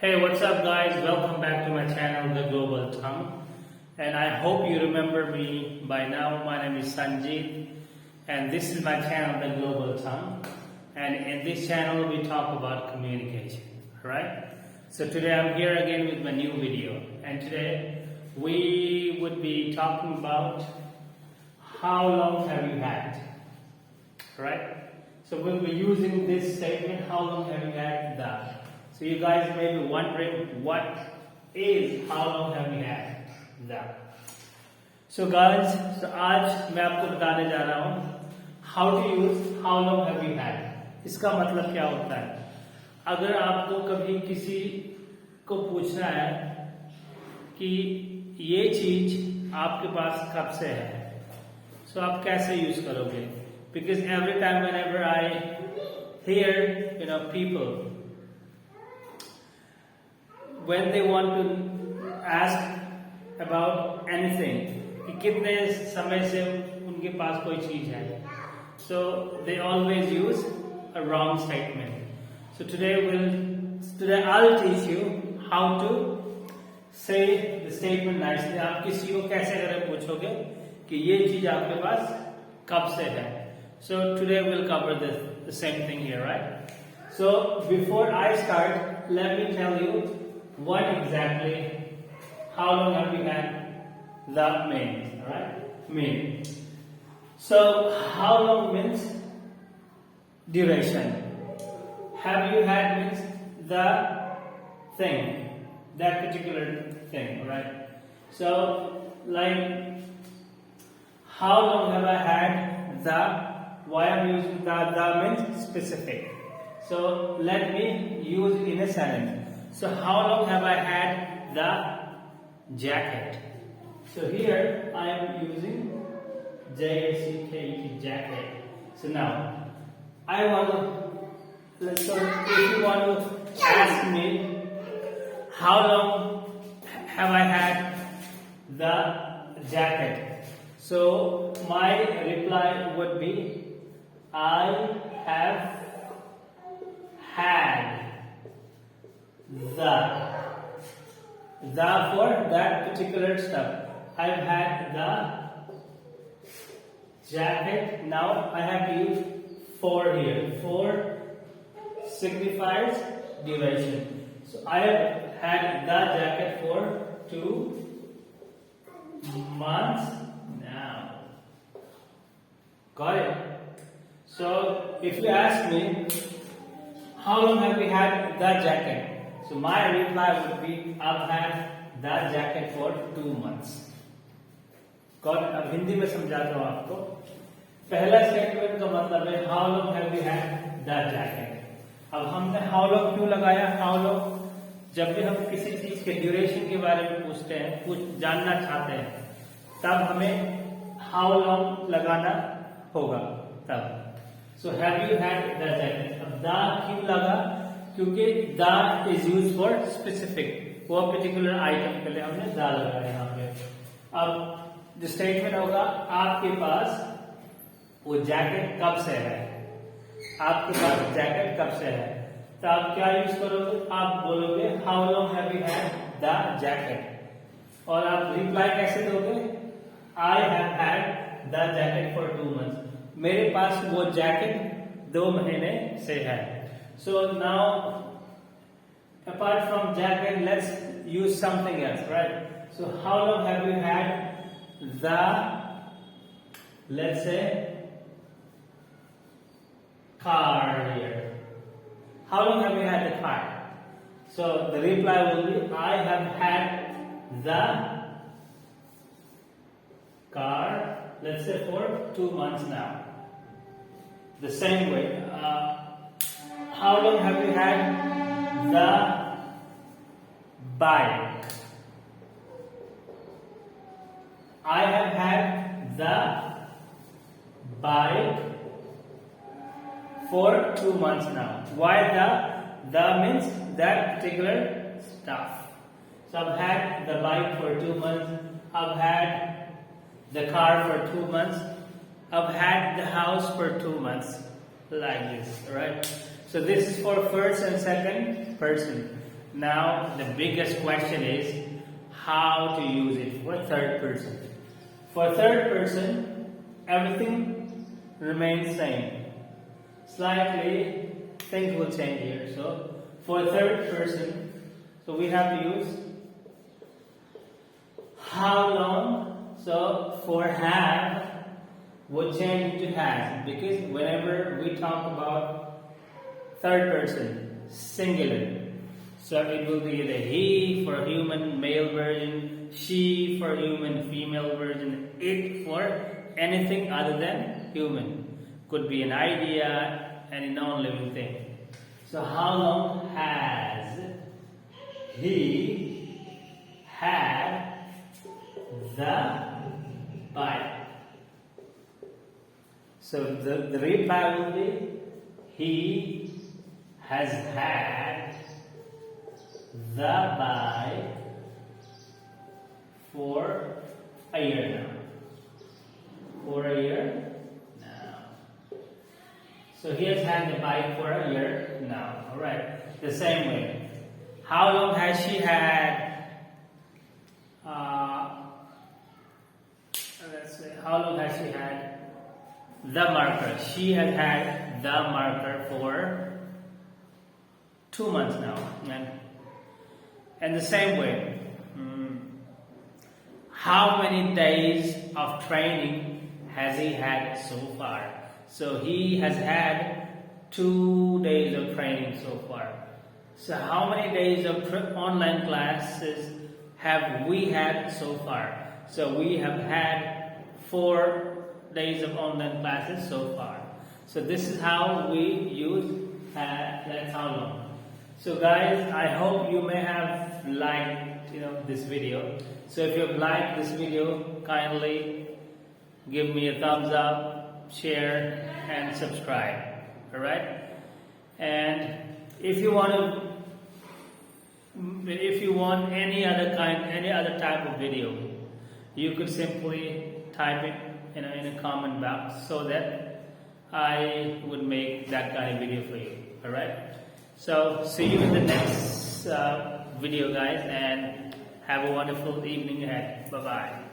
Hey, what's up guys? Welcome back to my channel, The Global Tongue. And I hope you remember me by now. My name is Sanjeev and this is my channel, The Global Tongue. And in this channel we talk about communication, right? So today I'm here again with my new video. And today we would be talking about how long have you had, right? So we'll be using this statement, how long have you had that. So you guys may be wondering what is how long have you had that. So guys, so आज मैं आपको बताने जा रहा हूँ how to use how long have you had. इसका मतलब क्या होता है? अगर आपको कभी किसी को पूछना है कि ये चीज आपके पास कब से है, so आप कैसे यूज करोगे? Because every time whenever I hear people when they want to ask about anything कि कितने समय से उनके पास कोई चीज है, so they always use a wrong statement. So today I'll teach you how to say the statement nicely. आप किसी को कैसे अगर पूछोगे कि ये चीज आपके पास कब से है. So today we'll cover the same thing here, right? So before I start, let me tell you what exactly how long have you had that means, alright? Mean. So how long means duration. Have you had means the thing, that particular thing, right? So like how long have I had the, why I'm using the means specific. So let me use it in a sentence. So how long have I had the jacket? So here I am using JACKET, jacket. So now I want to, so if you want to ask me how long have I had the jacket, so my reply would be I have had the for that particular stuff. I've had the jacket. Now I have to use for here. For signifies duration. So I have had the jacket for 2 months now. Got it? So if you ask me how long have we had the jacket, so my reply would be I've had that jacket for 2 months. got it? अब हिंदी में समझाता हूँ आपको. पहला statement का मतलब है how long have we had that jacket. अब हमने how long क्यों लगाया? how long जब भी हम किसी चीज के ड्यूरेशन के बारे में पूछते हैं, कुछ जानना चाहते हैं, तब हमें how long लगाना होगा तब. So have you had that jacket? अब the क्यों लगा? क्योंकि the is used for specific, वो पर्टिकुलर आइटम के लिए हमने the लगाया यहाँ पे. अब जो स्टेटमेंट होगा आपके पास वो जैकेट कब से है, आपके पास जैकेट कब से है, तो आप क्या यूज करोगे? आप बोलोगे how long have you had the jacket. और आप रिप्लाई कैसे दोगे? I have had the jacket for 2 months. मेरे पास वो जैकेट 2 महीने से है. So now apart from jacket, let's use something else, right? So how long have you had the, let's say, car here? How long have you had the car? So the reply will be I have had the car, let's say, for 2 months now. The same way, how long have you had the bike? I have had the bike for 2 months now. Why the? The means that particular stuff. So I've had the bike for 2 months. I've had the car for 2 months. I've had the house for 2 months. Like this, right? So this is for first and second person. Now the biggest question is how to use it for third person. For third person, everything remains same. Slightly things will change here. So for third person, so we have to use how long. So for have would change to has, because whenever we talk about third person, singular, so it will be either he for human male version, she for human female version, it for anything other than human. Could be an idea, any non-living thing. So how long has he had the bike? So the reply will be he has had the bike for a year now. For a year now. So he has had the bike for a year now. Alright. The same way. How long has she had? Let's say, how long has she had the marker? She has had the marker for 2 months now. And the same way, how many days of training has he had so far? So he has had 2 days of training so far. So how many days of online classes have we had so far? So we have had 4 days of online classes so far. So this is how we use that's how long. So guys, I hope you may have liked this video. So if you have liked this video, kindly give me a thumbs up, share and subscribe. Alright? And if you want any other type of video, you could simply type it in a comment box so that I would make that kind of video for you. Alright? So see you in the next video guys, and have a wonderful evening ahead. Bye bye.